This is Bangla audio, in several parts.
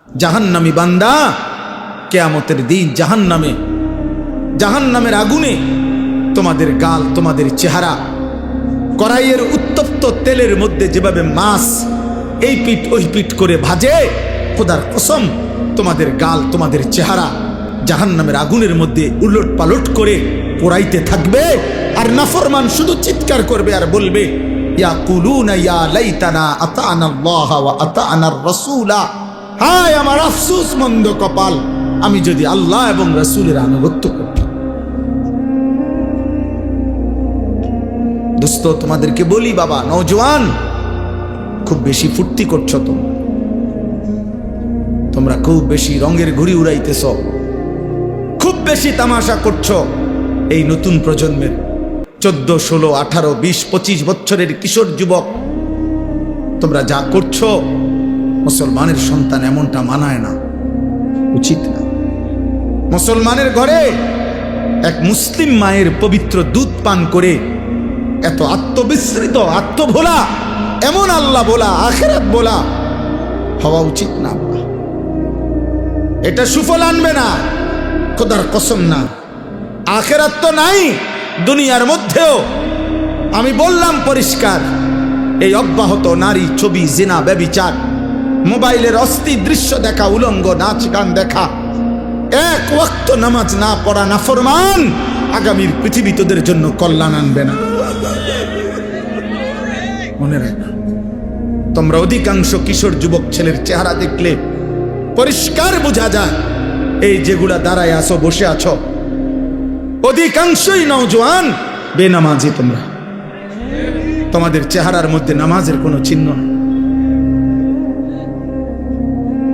জাহান্নামী বান্দা কিয়ামতের দিন জাহান্নামের আগুনে তোমাদের গাল, তোমাদের চেহারা, কড়াইয়ের উত্তপ্ত তেলের মধ্যে যেভাবে মাছ এই পিঠ ওই পিঠ করে ভাজে, খোদার কসম তোমাদের গাল, তোমাদের চেহারা জাহান্নামের আগুনের মধ্যে উলট পালট করে পোড়াইতে থাকবে। আর নাফরমান শুধু চিৎকার করবে আর বলবে, ইয়াকুলুনা ইয়া লাইতানা আতা'না আল্লাহ ওয়া আতা'না আর-রাসূলা, হায় আমার আফসোস মন্দ কপাল, আমি যদি আল্লাহ এবং রাসূলের আনুগত্য করতাম। দোস্ত, তোমাদেরকে বলি বাবা, নওজোয়ান, খুব বেশি ফুর্তি করছো তোমরা খুব বেশি রঙের ঘুড়ি উড়াইতেছ, খুব বেশি তামাশা করছো। এই নতুন প্রজন্মের 14, 16, 18, 20, 25 বছরের কিশোর যুবক, তোমরা যা করছো মুসলমানের সন্তান এমনটা মানায় না, উচিত না। মুসলমানের ঘরে এক মুসলিম মায়ের পবিত্র দুধ পান করে এত আত্মবিস্মৃত, আত্মভোলা, এমন আল্লাহ বলা, আখিরাত বলা হওয়া উচিত না। এটা সুফল আনবে না, খোদার কসম না। আখিরাত তো নাই, দুনিয়ার মধ্যেও আমি বললাম পরিষ্কার, এই অব্যাহত নারী ছবি, জিনা, ব্যভিচার, মোবাইলের অস্থির দৃশ্য দেখা, উলঙ্গ নাচ গান দেখা, এক ওয়াক্ত নামাজ না পড়া নাফরমান আগামীর পৃথিবী তোদের জন্য কল্যাণ আনবে না। মনে রাখো, তোমরা অধিকাংশ কিশোর যুবক ছেলের চেহারা দেখলে পরিষ্কার বোঝা যায়, এই যেগুলা দাঁড়ায় আছো, বসে আছো, অধিকাংশই নওজোয়ান বেনামাজি। তোমরা, তোমাদের চেহারার মধ্যে নামাজের কোনো চিহ্ন নেই।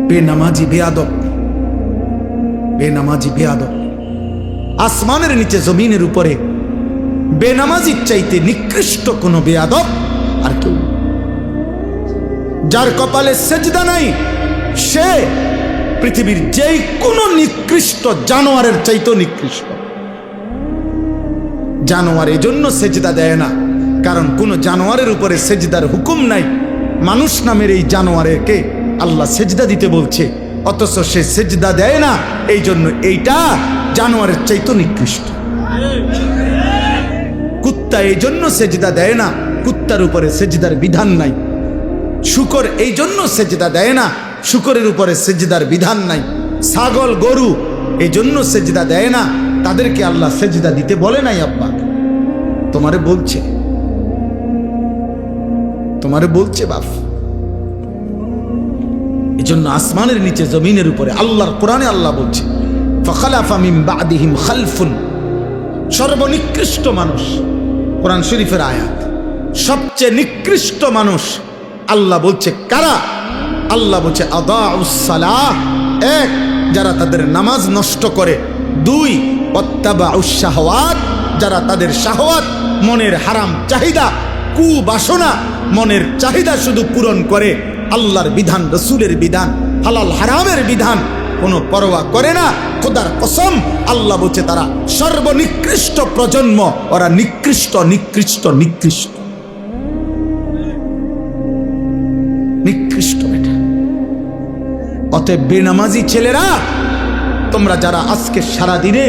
বেনামাজি, বেয়াদব, বেনামাজি, বেয়াদব। আসমানের নিচে জমিনের উপরে বেনামাজির চাইতে নিকৃষ্ট কোনো বেয়াদব আর কেউ। যার কপালে সেজদা নাই সে পৃথিবীর যেই কোনো নিকৃষ্ট জানোয়ারের চাইতেও নিকৃষ্ট। জানোয়ার এজন্য সেজদা দেয় না, কারণ কোন জানোয়ারের উপরে সেজদার হুকুম নাই। মানুষ নামের এই জানোয়ারকে আল্লাহ সেজদা দিতে বলছে, অথচ সে সেজদা দেয় না, এই জন্য এইটা জানোয়ারের চাইতেও নিকৃষ্ট। কুত্তা এই জন্য সেজদা দেয় না, কুত্তার উপরে সেজদার বিধান নাই। শূকর এই জন্য সেজদা দেয় না, শূকরের উপরে সেজদার বিধান নাই। ছাগল, গরু এই জন্য সেজদা দেয় না, তাদেরকে আল্লাহ সেজদা দিতে বলে নাই। আব্বা তোমারে বলছে, তোমারে বলছে বাপ। এই জন্য আসমানের নিচে জমিনের উপরে আল্লাহর কোরআনে আল্লাহ বলছে, ফাখালাফা মিন বাদিহিম খালফুন, সর্বনিকৃষ্ট মানুষ। কোরআন শরীফের আয়াত, সবচেয়ে নিকৃষ্ট মানুষ আল্লাহ বলছে কারা? আল্লাহ বলছে আদাউস সালাহ, এক, যারা তাদের নামাজ নষ্ট করে। দুই, ওয়াত্তাবাউস শাহওয়াত, যারা তাদের শাহওয়াত, মনের হারাম চাহিদা, কুবাসনা, মনের চাহিদা শুধু পূরণ করে, আল্লাহর বিধান, রসুলের বিধান, হালাল হারামের বিধান কোনো পরোয়া করে না। খোদার কসম আল্লাহ বলছে তারা সর্বনিকৃষ্ট প্রজন্ম, ওরা নিকৃষ্ট, নিকৃষ্ট, নিকৃষ্ট, নিকৃষ্ট। এটা অতএব বেনামাজি ছেলেরা, তোমরা যারা আজকে সারা দিনে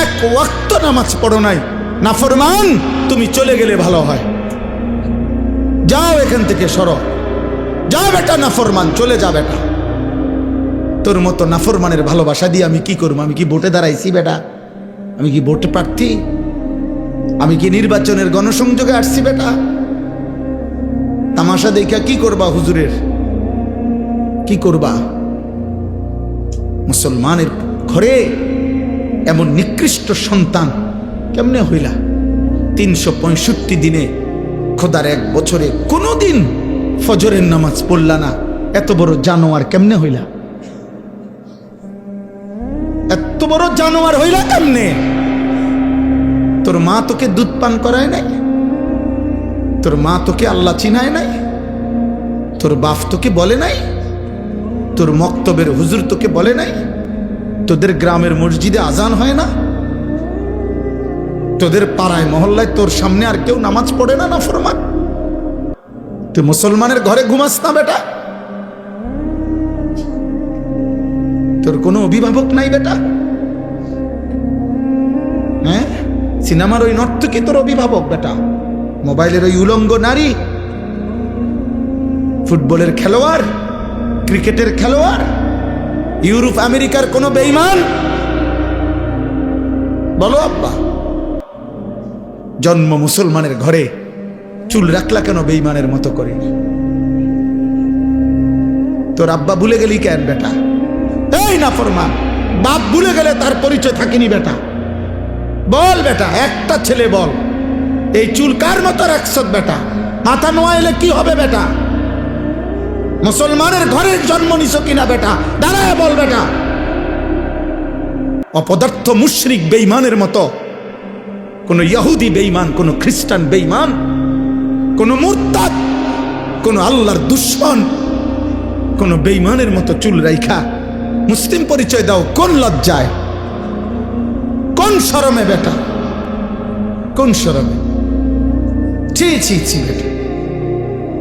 এক ওয়াক্ত নামাজ পড়ো নাই, নাফরমান, তুমি চলে গেলে ভালো হয়। যাও এখান থেকে, সরো, যাও বেটা নাফরমান, চলে যা বেটা। তোর মতো নাফরমানের ভালোবাসা দিয়ে আমি কি করবো? আমি কি ভোটে দাঁড়াইছি বেটা? আমি কি ভোটে প্রার্থী? আমি কি নির্বাচনের গণসংযোগে আসছি বেটা? তামাশা দেখা কি করবা? হুজুরের কি করবা? মুসলমানের ঘরে এমন নিকৃষ্ট সন্তান কেমনে হইলা? 365 দিনে, খোদার এক বছরে কোনোদিন ফজরের নামাজ পড়লা না, এত বড় জানোয়ার কেমনে হইলা? এত বড় জানোয়ার হইলা কেমনে? তোর মা তোকে দুধ পান করায় নাই? তোর মা তোকে আল্লাহ চিনায় নাই? তোর বাপ তোকে বলে নাই? তোর মক্তবের হুজুর তোকে বলে নাই? তোদের গ্রামের মসজিদে আজান হয় না? তোদের পাড়ায় মহল্লায় তোর সামনে আর কেউ নামাজ পড়ে না নাফরমান? তুই মুসলমানের ঘরে ঘুমাস না বেটা? তোর কোনো অভিভাবক নাই বেটা? হ্যাঁ, সিনেমার ওই নর্তকী তোর অভিভাবক বেটা? মোবাইলের ওই উলঙ্গ নারী, ফুটবলের খেলোয়াড়, ক্রিকেটের খেলোয়াড়, ইউরোপ আমেরিকার কোনো বেঈমান? বলো আব্বা। জন্ম মুসলমানের ঘরে, চুল রাখলা কেন বেঈমানের মতো করে? তোর আব্বা ভুলে গেলি কেন বেটা? এই নাফরমান, বাপ ভুলে গেলে তার পরিচয় থাকেনি বেটা। বল বেটা, একটা ছেলে বল, এই চুল কার মতো রাখছ বেটা? মাথা নোয়াইলে কি হবে বেটা? মুসলমানের ঘরের জন্ম নিছ কিনা বেটা? দাঁড়ায় বল বেটা। অপদার্থ মুশরিক বেঈমানের মতো, কোন ইহুদি বেঈমান, কোন খ্রিস্টান বেঈমান, কোন মুরতাদ, কোন আল্লাহর দুশমন, কোন বেঈমানের মতো চুল রাইখা মুসলিম পরিচয় দাও কোন লজ্জায়, কোন শরমে বেটা, কোন শরমে? ছি ছি ছি বেটা,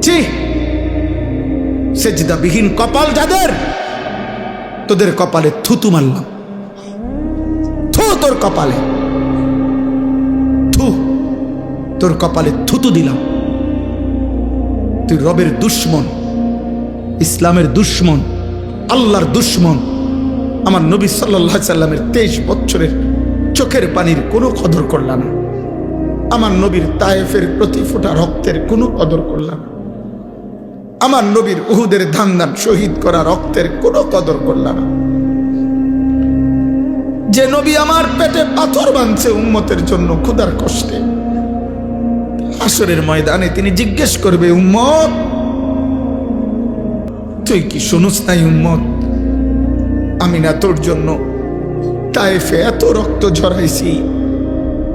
ছি। সেজদাবিহীন কপাল যাদের, তোদের কপালে থুতু মারলাম। থু তোর কপালে, থু তোর কপালে থুতু দিলাম। তুই রবের দুশমন, ইসলামের দুশমন, আল্লাহর দুশমন। আমার নবী সাল্লাল্লাহু আলাইহি সাল্লামের 23 বছরের চোখের পানির কোনো কদর করলা না। আমার নবীর তায়েফের প্রতি ফোঁটা রক্তের কোনো কদর করলা না। আমার নবীর উহুদের ধান ধান শহীদ করা রক্তের কোনো কদর করলা না। যে নবী আমার পেটে পাথর বাঁধছে উম্মতের জন্য ক্ষুধার কষ্টে, হাসরের ময়দানে তিনি জিজ্ঞেস করবে, উম্মত তুই কি শুনুস নাই? উম্মত, আমি না তোর জন্য তায়েফে এত রক্ত ঝরাইছি।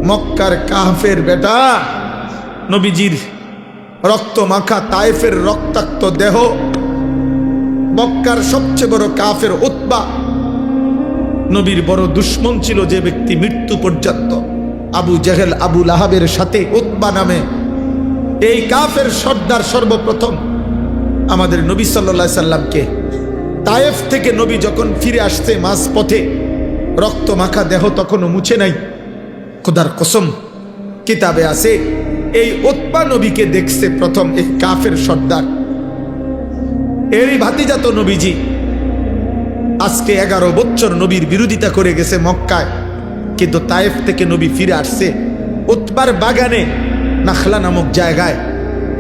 মক্কার কাফের বেটা, নবীজির রক্ত মাখা তায়েফের রক্তাক্ত দেহ, মক্কার সবচেয়ে বড় কাফের উতবা, নবীর বড় দুশমন ছিল যে ব্যক্তি মৃত্যু পর্যন্ত, আবু জেহেল, আবু লাহাবের সাথে উতবা নামে এই কাফের সর্দার সর্বপ্রথম আমাদের নবী সাল্লাল্লাহু আলাইহি সাল্লামকে তায়েফ থেকে নবী যখন ফিরে আসছে মাঝ পথে, রক্ত মাখা দেহ তখনও মুছে নাই। খোদার কসম, কিতাবে আছে এই উতবা নবীকে দেখছে প্রথম এই কাফের সর্দার। এরই ভাতিজা তো নবীজি। আজকে 11 বছর নবীর বিরোধিতা করে গেছে মক্কায়, কিন্তু তায়েফ থেকে নবী ফিরে আসছে উতবার বাগানে, নাখলা নামক জায়গায়,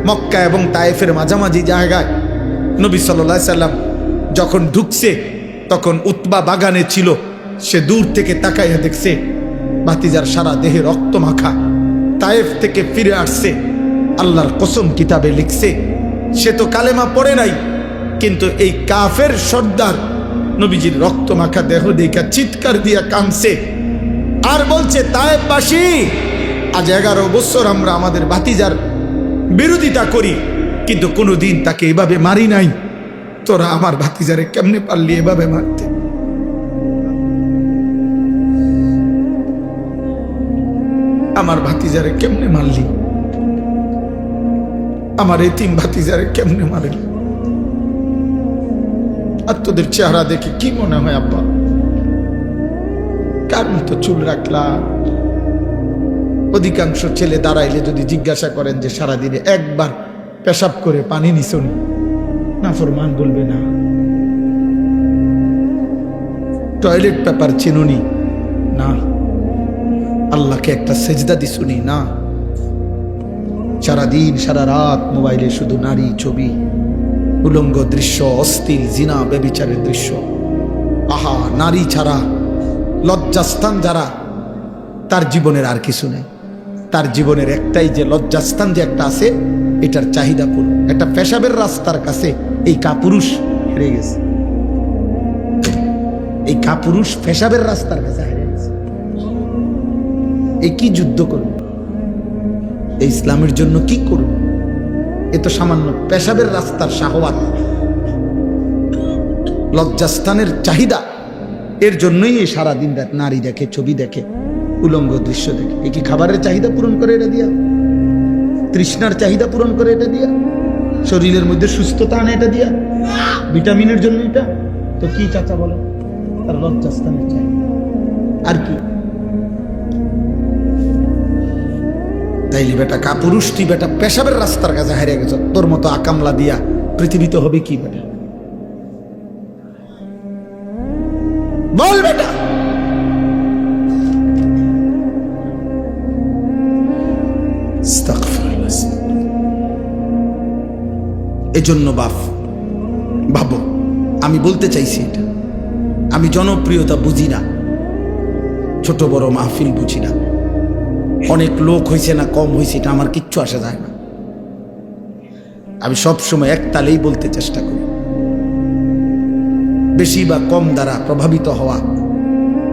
মক্কা এবং তায়েফের মাঝামাঝি জায়গায়। নবী সাল্লাল্লাহু আলাইহি সাল্লাম যখন ঢুকছে তখন উতবা বাগানে ছিল। সে দূর থেকে তাকাইয়া দেখছে ভাতিজার সারা দেহে রক্ত মাখা, তায়েফ থেকে ফিরে আসছে। আল্লাহর কসম, কিতাবে লিখছে সে তো কালেমা পড়ে নাই, কিন্তু এই কাফের সর্দার নবীজির রক্ত মাখা দেহ দেখা চিৎকার দিয়া কাঁদছে আর বলছে, তায়েফবাসী, আজ 11 বছর আমরা আমাদের ভাতিজার বিরোধিতা করি, কিন্তু কোনোদিন তাকে এভাবে মারি নাই। তোরা আমার ভাতিজারে কেমনে পারলি এভাবে মারতে? আমার ভাতিজারে কেমনে মারলি? আমার এতিম ভাতিজারে কেমনে মারলি? আর তোদের চেহারা দেখে কি মনে হয় আব্বা? কার মতো চুল রাখলা? অধিকাংশ ছেলে দাঁড়াইলে যদি জিজ্ঞাসা করেন যে সারাদিনে একবার পেশাব করে পানি নিছনি, নাফরমান বলবে না। টয়লেট পেপার চিনুনি না। আল্লাহকে একটা সেজদা দিছুনি না। সারাদিন সারা রাত মোবাইলে শুধু নারী ছবি, উলঙ্গ দৃশ্য, অশ্লীল জিনা ব্যভিচারের দৃশ্য। আহা, নারী ছাড়া লজ্জাস্থান যারা, তার জীবনের আর কিছু নেই। তার জীবনের একটাই যে লজ্জাস্থান যে একটা আছে, এটার চাহিদা পূরণ। একটা পেশাবের রাস্তার কাছে এই কাপুরুষ হেরে গেছে। এই কাপুরুষ পেশাবের রাস্তার কাছে হেরে গেছে। এই কি যুদ্ধ করবে? এই ইসলামের জন্য কি করবে? এ তো সামান্য পেশাবের রাস্তার শাহওয়াত, লজ্জাস্থানের চাহিদা। এর জন্যই এই সারাদিন রাত নারী দেখে, ছবি দেখে, উলঙ্গ দৃশ্য দেখে। এ কি খাবারের চাহিদা পূরণ করে এটা দিয়া? তৃষ্ণার চাহিদা পূরণ করে এটা দিয়া? শরীরের মধ্যে সুস্থতা আনে এটা দিয়া? ভিটামিনের জন্য এটা? তো কি চাচা বলো? তার লজ্জাস্থানে চাই। আর কি তাইলে বেটা কাপুরুষ, তুই বেটা পেশাবের রাস্তার কাছে হারিয়ে গেছ। তোর মতো আকামলা দিয়া পৃথিবীতে হবে কি বেটা? বল বেটা। এজন্য ভাবো, আমি বলতে চাইছি এটা, আমি জনপ্রিয়তা বুঝি না, ছোট বড় মাহফিল বুঝি না, অনেক লোক হয়েছে না কম হয়েছে এটা আমার কিচ্ছু আসা যায় না। আমি সবসময় এক তালেই বলতে চেষ্টা করি। বেশি বা কম দ্বারা প্রভাবিত হওয়া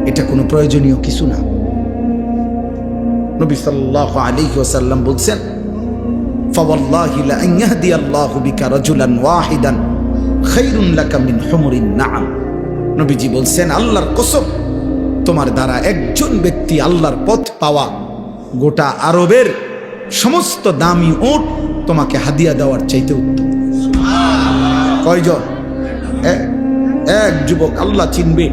এটা কোনো প্রয়োজনীয় কিছু না। নবী সাল্লাল্লাহু আলাইহি ওয়াসাল্লাম বলছেন, ফাওয়াল্লাহি লা আন ইয়াহদিয়াল্লাহু বিকা রাজুলান ওয়াহিদান খায়রুন লাকা মিন হুমুরিন নাআম। নবীজি বলছেন, আল্লাহর কসম, তোমার দ্বারা একজন ব্যক্তি আল্লাহর পথ পাওয়া গোটা আরবের সমস্ত দামি উট তোমাকে হাদিয়া দেওয়ার চাইতে উত্তম। কয়জন? এক যুবক আল্লাহ চিনবে,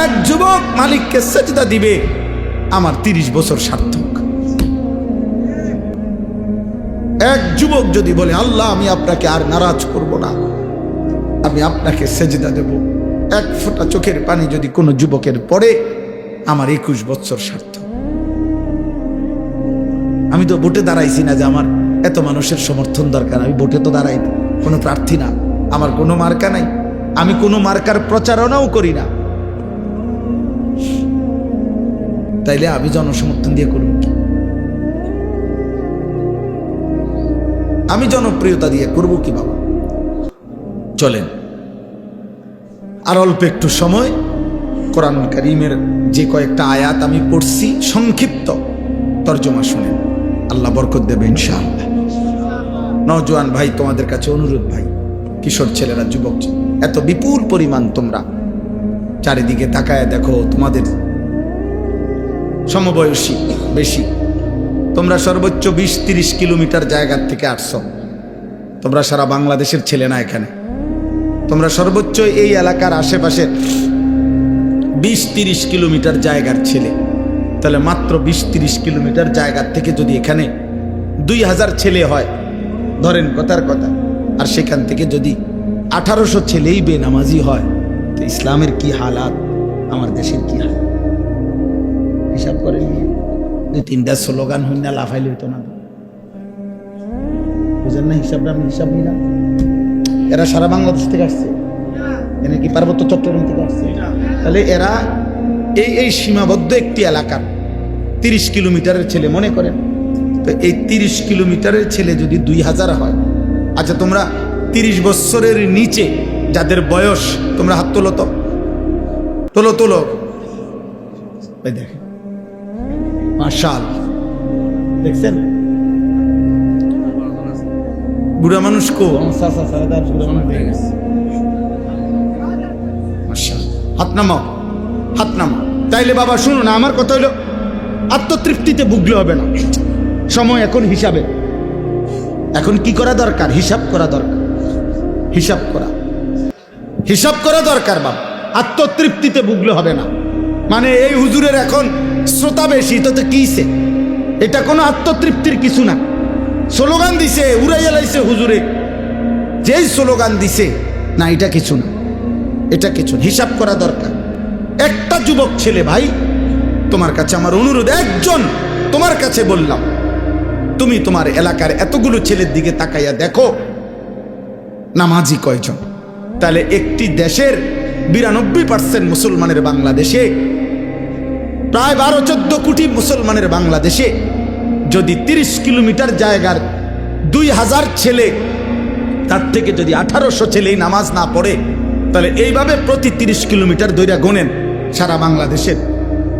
এক যুবক মালিককে সেজদা দিবে, আমার 30 বছর সার্থক। এক যুবক যদি বলে, আল্লাহ আমি আপনাকে আর নারাজ করব না, আমি আপনাকে সেজদা দেব, এক ফোঁটা চোখের পানি যদি কোনো যুবকের পড়ে, আমার 21 বছর সার্থক। আমি তো ভোটে দাঁড়াইছি না যে আমার এত মানুষের সমর্থন দরকার, আমি ভোটে তো দাঁড়াই না, কোনো প্রার্থী না, আমার কোনো মার্কা নাই, আমি কোনো মার্কার প্রচারণাও করি না, তাইলে আমি জনসমর্থন দিয়ে করব কি? আমি জনপ্রিয়তা দিয়ে করব কি বাবা? চলেন আর অল্প একটু সময় কোরআনুল কারীমের যে কয়েকটা আয়াত আমি পড়ছি সংক্ষিপ্ত তর্জমা শুনেন, আল্লাহ বরকত দেবে ইনশাআল্লাহ। নওজোয়ান ভাই, তোমাদের কাছে অনুরোধ ভাই, কিশোর ছেলেরা, যুবক, এত বিপুল পরিমাণ তোমরা চারিদিকে তাকায় দেখো, তোমাদের সমবয়সী বেশি, তোমরা সর্বোচ্চ 20-30 কিলোমিটার জায়গার থেকে আসছো, তোমরা সারা বাংলাদেশের ছেলে না, এখানে তোমরা সর্বোচ্চ এই এলাকার আশেপাশে 20-30 কিলোমিটার জায়গার ছেলে, তাহলে মাত্র 20-30 কিলোমিটার জায়গার থেকে যদি এখানে 2000 ছেলে হয়, ধরেন কথার কথা, আর সেখান থেকে যদি 1800 ছেলেই বেনামাজি হয়, তো ইসলামের কি হালাত, আমার দেশের কি হালাত হিসাব করেন। 2-3টা স্লোগান হইনা লাফাইলে হইতো না, বুঝেন না হিসাবটা? আমি হিসাব নিলাম, এরা সারা বাংলাদেশ থেকে আসছে, এনে কি পার্বত্য চট্টগ্রাম থেকে আসছে, তাহলে এরা এই সীমাবদ্ধ একটি এলাকার 30 কিলোমিটারের ছেলে মনে করেন, তো এই 30 কিলোমিটারের ছেলে যদি 2000 হয়, আচ্ছা তোমরা 30 বছরের নিচে যাদের বয়স, তোমরা হাত তোলো তো, তোলো তোলো, দেখেন মাশাআল্লাহ, দেখছেন বুড়া মানুষ কো, আমার চাচা সারাদার বুড়া মানুষ হয়ে গেছে, মাশাআল্লাহ। হাত নামাও, হাত নামাও। তাইলে বাবা শুনুন, আমার কথা হলো আত্মতৃপ্তিতে ভুগলে হবে না, সময় এখন হিসাবে, এখন কি করা দরকার? হিসাব করা দরকার, হিসাব করা দরকার বাবা, আত্মতৃপ্তিতে ভুগলে হবে না। মানে এই হুজুরের এখন শ্রোতা বেশি, তো কিছে, এটা কোনো আত্মতৃপ্তির কিছু না। স্লোগান দিছে, উড়াইয়া লাইছে হুজুরে, যেই স্লোগান দিছে না, এটা কিছু না, এটা কিছু না, হিসাব করা দরকার। একটা যুবক ছেলে ভাই, তোমার কাছে আমার অনুরোধ, একজন তোমার কাছে বললাম, তুমি তোমার এলাকার এতগুলো ছেলের দিকে তাকাইয়া দেখো নামাজি কয়জন, তাহলে একটি দেশের 92% মুসলমানের বাংলাদেশে, প্রায় 12-14 কোটি মুসলমানের বাংলাদেশে যদি 30 কিলোমিটার জায়গার 2000 ছেলে, তার থেকে যদি 1800 ছেলেই নামাজ না পড়ে, তাহলে এইভাবে প্রতি 30 কিলোমিটার দৈরা গোনেন সারা বাংলাদেশের,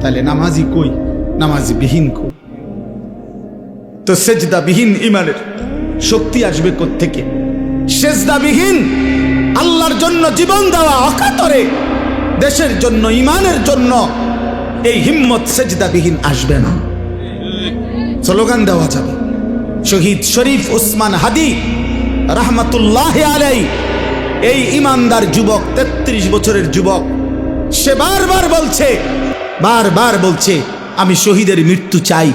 তাহলে নামাজি কই? নামাজি বিহীন কই? তো সেজদা বিহীন ইমানের শক্তি আসবে কোত্থেকে? সেজদা বিহীন আল্লাহর জন্য জীবন দেওয়া অকাতরে দেশের জন্য, ইমানের জন্য এই হিম্মত সেজদা বিহীন আসবে না। স্লোগান দেওয়া যাবে, শহীদ শরীফ ওসমান হাদি রাহমাতুল্লাহ আলাইহি, এই ইমানদার যুবক, 33 বছরের যুবক, সে বারবার বলছে আমি শহীদের মৃত্যু চাই,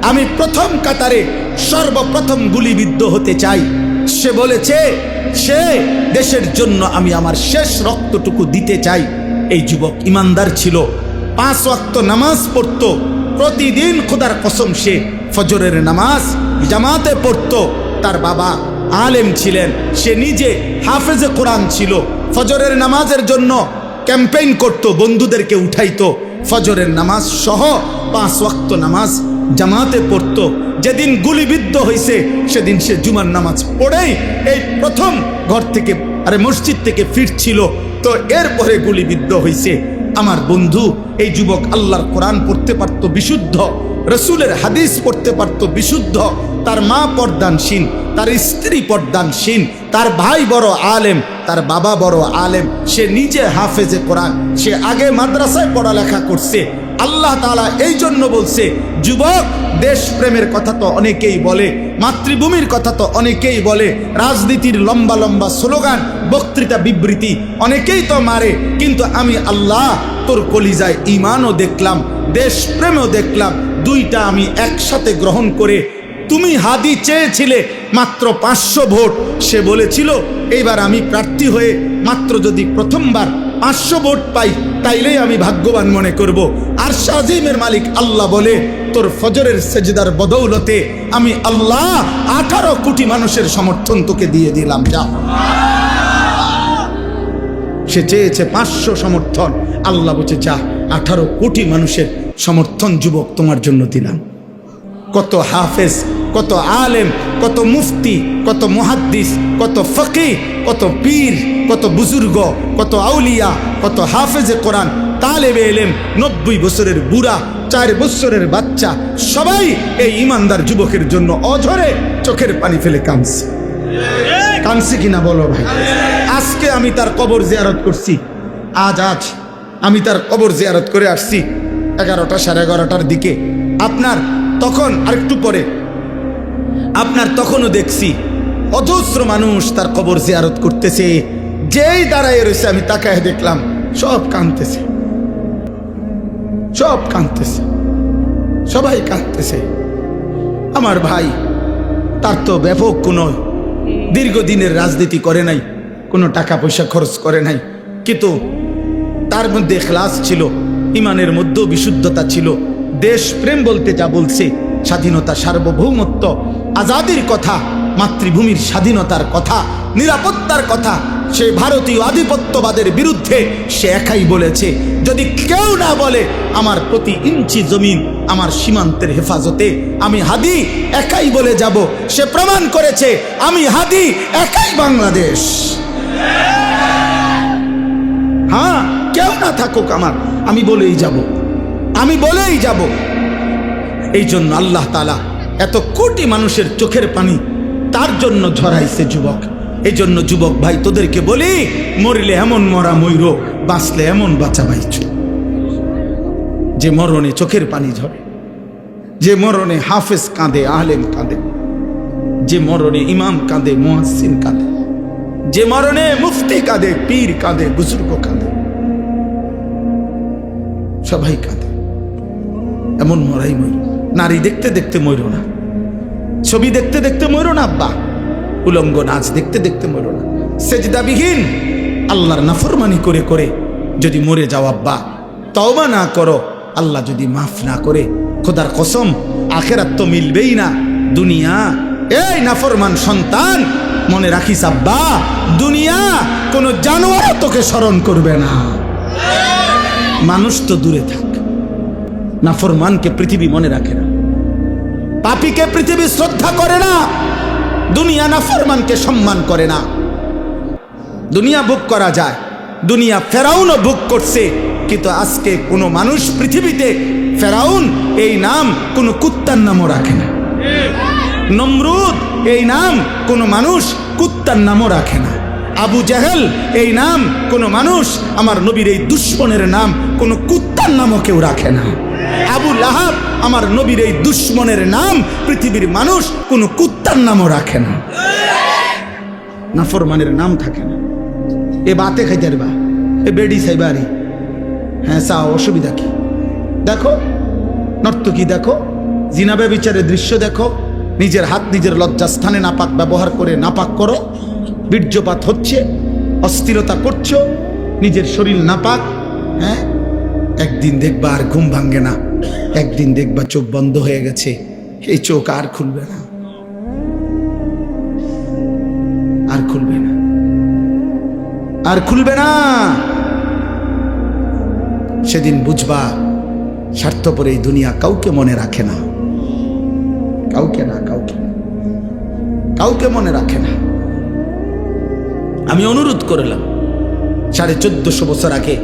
আমি প্রথম কাতারে সর্বপ্রথম গুলিবিদ্ধ হতে চাই। সে বলেছে সে দেশের জন্য আমি আমার শেষ রক্তটুকু দিতে চাই। এই যুবক ইমানদার ছিল, 5 ওয়াক্ত নামাজ পড়তো প্রতিদিন। খোদার কসম সে ফজরের নামাজ জামাতে পড়তো। তার বাবা আলেম ছিলেন, সে নিজে হাফেজে কোরআন ছিল। ফজরের নামাজের জন্য ক্যাম্পেইন করত, বন্ধুদেরকে উঠাইতো। ফজরের নামাজ সহ 5 ওয়াক্ত নামাজ জামাতে পড়তো। যেদিন গুলিবিদ্ধ হয়েছে সেদিন সে জুমার নামাজ পড়েই এই প্রথম ঘর থেকে মসজিদ থেকে ফিরছিল। তো এরপরে গুলিবিদ্ধ হয়েছে। আমার বন্ধু এই যুবক আল্লাহর কোরআন পড়তে পারতো বিশুদ্ধ, রসুলের হাদিস পড়তে পারতো বিশুদ্ধ। তার মা পর্দানশীল, তার স্ত্রী পর্দানশীল, তার ভাই বড় আলেম, তার বাবা বড় আলেম, সে নিজে হাফেজে কোরআন, সে আগে মাদ্রাসায় পড়ালেখা করছে। আল্লাহ তাআলা এই জন্য বলছে, যুবক দেশপ্রেমের কথা তো অনেকেই বলে, মাতৃভূমির কথা তো অনেকেই বলে, রাজনীতির লম্বা লম্বা স্লোগান, বক্তৃতা, বিবৃতি অনেকেই তো মারে, কিন্তু আমি আল্লাহ তোর কলিজায় ঈমানও দেখলাম, দেশপ্রেমও দেখলাম, দুইটা আমি একসাথে গ্রহণ করে। তুমি হাদি চেয়েছিলে মাত্র 500 ভোট, সে বলেছিল এইবার আমি প্রার্থী হয়ে মাত্র যদি প্রথমবার 500 ভোট পাই তাইলেই আমি ভাগ্যবান মনে করব। আর শাজিমের মালিক আল্লাহ বলে, তোর ফজরের সেজদার বদৌলতে আমি আল্লাহ 18 কোটি মানুষের সমর্থন তোকে দিয়ে দিলাম। যা, সে চেয়েছে 500 সমর্থন, আল্লাহ বলছে যা 18 কোটি মানুষের সমর্থন যুবক তোমার জন্য দিলাম। কত হাফেজ, কত আলেম, কত মুফতি, কত মুহাদ্দিস, কত ফকিহ, কত পীর, কত বুজুর্গ, কত আউলিয়া, কত হাফেজে কোরআন, তালেবে ইলম, 90 বছরের বুড়া, 4 বছরের বাচ্চা, সবাই এই ইমানদার যুবকের জন্য অঝরে চোখের পানি ফেলে কাঁদছে। কাঁদছে কিনা বলো ভাই? আজকে আমি তার কবর জিয়ারত করছি, আজ আমি তার কবর জিয়ারত করে আসছি 11টা, 11:30টার দিকে। আপনার তখন আরেকটু পরে আপনার তখনও দেখছি অজস্র মানুষ তার কবর জিয়ারত করতেছে। যেই দাঁড়ায় রয়েছে আমি তাকায় দেখলাম সব কাঁদতেছে, সব কাঁদতেছে, সবাই কাঁদতেছে। আমার ভাই তার তো ব্যাপক কোনো দীর্ঘদিনের রাজনীতি করে নাই, কোনো টাকা পয়সা খরচ করে নাই, কিন্তু তার মধ্যে ইখলাস ছিল, ইমানের মধ্যেও বিশুদ্ধতা ছিল। দেশপ্রেম বলতে যা বলছে, স্বাধীনতা, সার্বভৌমত্ব, আজাদির কথা, মাতৃভূমির স্বাধীনতার কথা, নিরাপত্তার কথা, সে ভারতীয় আধিপত্যবাদের বিরুদ্ধে সে একাই বলেছে। যদি কেউ না বলে আমার প্রতি ইঞ্চি জমিন আমার সীমান্তের হেফাজতে, আমি হাদি একাই বলে যাব। সে প্রমাণ করেছে আমি হাদি একাই বাংলাদেশ। হ্যাঁ, কেউ না থাকুক আমার, আমি বলেই যাব, আমি বলেই যাব। এই জন্য আল্লাহ তাআলা এত কোটি মানুষের চোখের পানি তার জন্য ঝরাইছে যুবক। এই জন্য যুবক ভাই তোদেরকে বলি, মরিলে এমন মরা ময়ূর, বাঁচলে এমন বাঁচা বাইছ। যে মরণে চোখের পানি ঝরে, যে মরণে হাফেজ কাঁদে, আলেম কাঁদে, যে মরণে ইমাম কাঁদে, মুয়াজ্জিন কাঁদে, যে মরণে মুফতি কাঁদে, পীর কাঁদে, বুজুর্গ কাঁদে, সবাই কাঁদে। এমন মরাই ময়ূর। নারী দেখতে দেখতে ময়ূর না, ছবি দেখতে দেখতে ময়ূর না, আব্বা উলঙ্গ নাচ দেখতে দেখতে ময়ূর না, সেজদাবিহীন আল্লাহর নাফরমানি করে করে যদি মরে যাও আব্বা, তওবা না করো, আল্লাহ যদি মাফ না করে, খোদার কসম আখেরাত তো মিলবেই না। দুনিয়া, এই নাফরমান সন্তান মনে রাখিস আব্বা, দুনিয়া কোনো জানোয়ার তোকে স্মরণ করবে না। মানুষ তো দূরে থাক, নাফরমানকে পৃথিবী মনে রাখে না, পাপীকে পৃথিবী শ্রদ্ধা করে না, দুনিয়া নাফরমানকে সম্মান করে না। দুনিয়া ভোগ করা যায়, দুনিয়া ফেরাউনও ভোগ করছে, কিন্তু আজকে কোনো মানুষ পৃথিবীতে ফেরাউন এই নাম কোনো কুত্তার নামও রাখে না, নমরুদ এই নাম কোনো মানুষ কুত্তার নামও রাখে না, আবু জাহেল এই নাম কোনো মানুষ, আমার নবীর এই দুশ্মনের নাম কোনো কুত্তার নামও কেউ রাখে না। আবু লাহাব আমার নবীর এই দুশ্মনের নাম পৃথিবীর মানুষ কোনো কুত্তার নামও রাখে না। নাফরমানের নাম থাকে না। এ বাতে খাইতে পারবা, এ বেডি সাইবারি, হ্যাঁ চাও, অসুবিধা কি? দেখো নর্তকী, দেখো জিনা ব্যভিচারের দৃশ্য দেখো, নিজের হাত নিজের লজ্জাস্থানে নাপাক ব্যবহার করে নাপাক করো, বীর্যপাত হচ্ছে, অস্থিরতা করছো, নিজের শরীর নাপাক। হ্যাঁ, একদিন দেখবা আর ঘুম ভাঙ্গে না, একদিন দেখবা চোখ বন্ধ হয়ে গেছে, এই চোখ আর খুলবে না, আর খুলবে না, আর খুলবে না। সেদিন বুঝবা স্বার্থপর এই দুনিয়া কাউকে মনে রাখে না, কাউকে না, কাউকে না, কাউকে মনে রাখে না। আমি অনুরোধ করলাম 1450 বছর আগে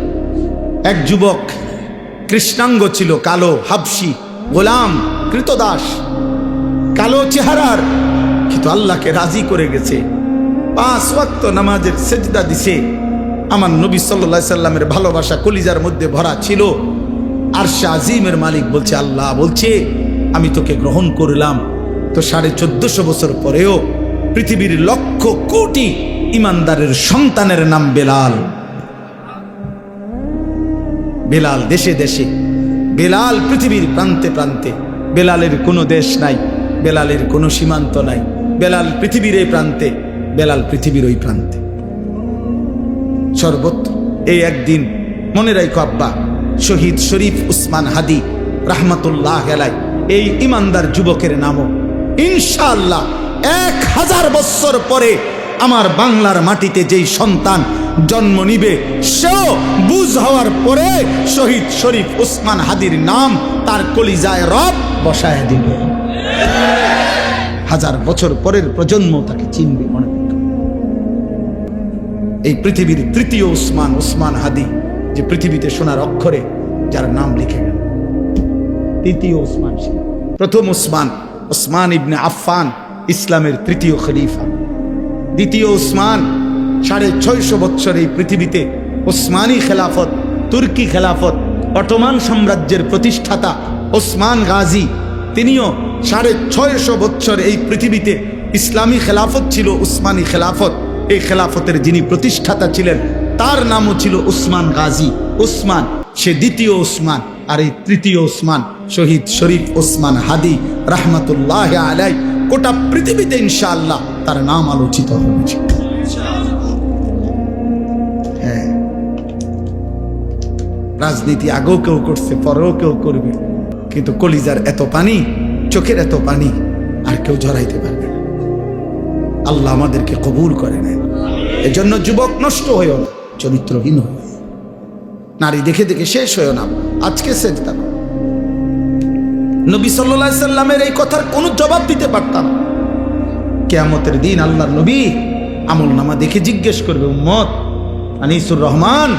এক যুবক কৃষ্ণাঙ্গ ছিল, কালো, হাবশি, গোলাম, কৃতদাস, কালো চেহারার, কিন্তু আল্লাহকে রাজি করে গেছে, 5 ওয়াক্ত নামাজের সেজদা দিছে। আমার নবী সাল্লাল্লাহু আলাইহি সাল্লামের ভালোবাসা কলিজার মধ্যে ভরা ছিল। আরশে আজিমের মালিক বলছে, আল্লাহ বলছে আমি তোকে গ্রহণ করলাম। তো 1450 বছর পরেও পৃথিবীর লক্ষ কোটি ইমানদারের সন্তানের নাম বেলাল। বেলাল দেশে দেশে, বেলাল পৃথিবীর প্রান্তে প্রান্তে। বেলালের কোনো দেশ নাই, বেলালের কোনো সীমান্ত নাই। বেলাল পৃথিবীর এই প্রান্তে, বেলাল পৃথিবীর ওই প্রান্তে, সর্বত্র। এই একদিন মনে রাখো আব্বা, শহীদ শরীফ উসমান হাদি রাহমাতুল্লাহ আলাইহি, এই ইমানদার যুবকের নামও ইনশাআল্লাহ 1000 বছর পরে আমার বাংলার মাটিতে যেই সন্তান জন্ম নিবে, সেও বুঝ হওয়ার পরে শহীদ শরীফ উসমান হাদির নাম তার কলিজায় রব বসায় দিবে। 1000 বছর পরের প্রজন্ম তাকে চিনবে। মনে রাখো, এই পৃথিবীর তৃতীয় উসমান, উসমান হাদি, যে পৃথিবীতে সোনার অক্ষরে যার নাম লিখে গেল। তৃতীয় উসমান, প্রথম উসমান, উসমান ইবনে আফফান ইসলামের তৃতীয় খলিফা। দ্বিতীয় উসমান 650 বছর এই পৃথিবীতে উসমানী খেলাফত, তুর্কি খেলাফত, অটোমান সাম্রাজ্যের প্রতিষ্ঠাতা ওসমান গাজী, তিনিও 650 বছর এই পৃথিবীতে ইসলামী খেলাফত ছিল, উসমানী খেলাফত। এই খেলাফতের যিনি প্রতিষ্ঠাতা ছিলেন তার নামও ছিল উসমান গাজী। উসমান সে দ্বিতীয় উসমান, আর এই তৃতীয় উসমান শহীদ শরীফ উসমান হাদি রাহমাতুল্লাহ আলাইহি। গোটা পৃথিবীতে ইনশাআল্লাহ তার নাম আলোচিত হয়েছে। হ্যাঁ, রাজনীতি আগেও কেউ করছে, পরেও কেউ করবে, কিন্তু কলিজার এত পানি, চোখের এত পানি আর কেউ ঝরাইতে পারবে না। আল্লাহ আমাদেরকে কবুল করে নেন। এজন্য যুবক নষ্ট হয়েও না, চরিত্রহীন হয়ে, নারী দেখে দেখে শেষ হয়েও না। আজকে সেজদা করো। নবী সাল্লাল্লাহু আলাইহি সাল্লামের এই কথার কোনো জবাব দিতে পারতাম। কিয়ামতের দিন আল্লাহর নবী আমলনামা দেখে জিজ্ঞেস করবে, উম্মত আনিসুর রহমান,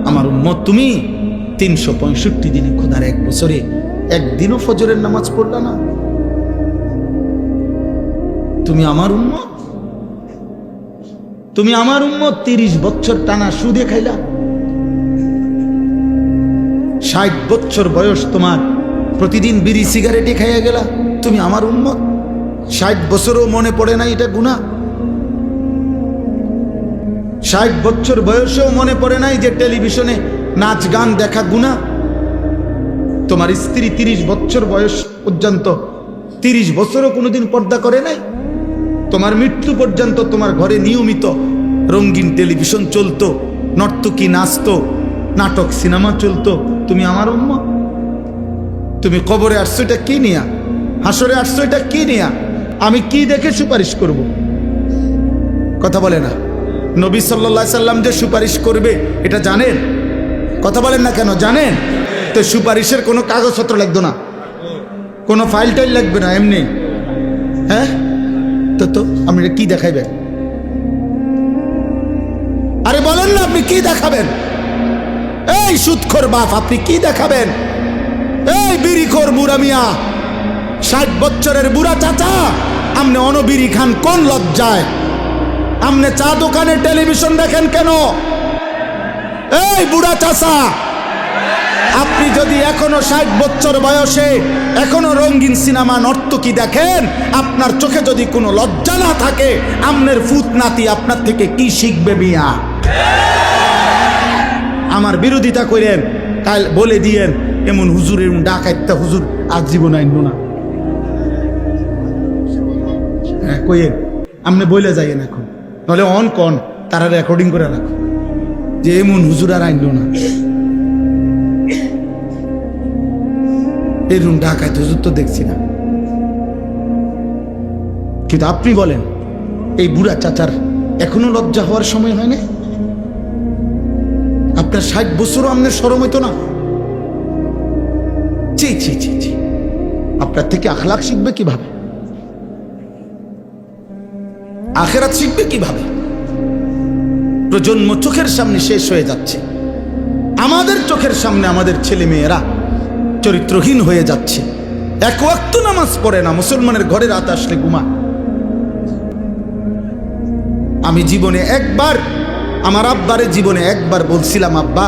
আমার উম্মত তুমি 365 দিনে, খোদার 1 বছরে একদিনও ফজরের নামাজ পড়লা না? তুমি আমার উম্মত, তুমি আমার উম্মত 30 বছর টানা সুদে খাইলা। 60 বছর বয়স তোমার, প্রতিদিন বিড়ি সিগারেটে খাইয়া গেলা। তুমি আমার উম্মত, 60 বছরও মনে পড়ে না এটা গুনাহ? 60 বছর বয়সেও মনে পড়ে নাই যে টেলিভিশনে নাচ গান দেখা গুনাহ? তোমার স্ত্রী 30 বছর বয়স পর্যন্ত, 30 বছরও কোনোদিন পর্দা করে নাই? তোমার মৃত্যু পর্যন্ত তোমার ঘরে নিয়মিত রঙিন টেলিভিশন চলতো, নর্তকী নাচতো, নাটক সিনেমা চলতো। তুমি আমার উম্মত। তুমি কবরে আসছো এটা কি নিয়া? হাসরে আসছো এটা কি নিয়া? আমি কি দেখে সুপারিশ করব? কথা বলে না। নবী সাল্লাল্লাহু আলাইহি সাল্লাম যে সুপারিশ করবে এটা জানেন? কথা বলেন না কেন? জানেন তো। সুপারিশের কোনো কাগজপত্র লাগতো না, কোনো ফাইল টাইল লাগবে না, এমনি। হ্যাঁ, তো আপনি কি দেখাইবেন? আরে বলেন না, আপনি কি দেখাবেন? এই সুদখোর বাপ, আপনি কি দেখাবেন? এই বিড়িখোর বুড়া মিয়া, 60 বছরের বুড়া চাচা, আপনি অনবিড়ি খান কোন লজ্জায়? আপনি চা দোকানে টেলিভিশন দেখেন কেন? এই বুড়া চাচা, আপনি যদি এখনো 60 বছর বয়সে এখনো রঙিন সিনেমা নর্তকী দেখেন, আপনার চোখে যদি কোনো লজ্জা না থাকে, আপনার ফুত নাতি আপনার থেকে কি শিখবে মিয়া? আমার বিরোধিতা করেন, কাল বলে দিয়েন এমন হুজুর, এমন ডাকাইত্যা হুজুর আজ জীবন আইন না। হ্যাঁ কইেন, আপনি বলে যাইয়েন এখন, নাহলে অন কন তারা রেকর্ডিং করে রাখো যে এমন হুজুর আর আইন না। এরকম ডাকাইত হুজুর তো দেখছি না। কিন্তু আপনি বলেন, এই বুড়া চাচার এখনো লজ্জা হওয়ার সময় হয় না? আপনার 60 বছরও আপনার শরম হইতো না? ছি ছি ছি ছি, আপনার থেকে আখলাক শিখবে কিভাবে? আখেরাত শিখবে কিভাবে? প্রজন্ম চোখের সামনে শেষ হয়ে যাচ্ছে, আমাদের চোখের সামনে আমাদের ছেলে মেয়েরা চরিত্রহীন হয়ে যাচ্ছে। এক ওয়াক্ত নামাজ পড়ে না, মুসলমানের ঘরে রাত আসলে ঘুমা। আমি জীবনে একবার, আমার আব্বারে জীবনে একবার বলছিলাম, আব্বা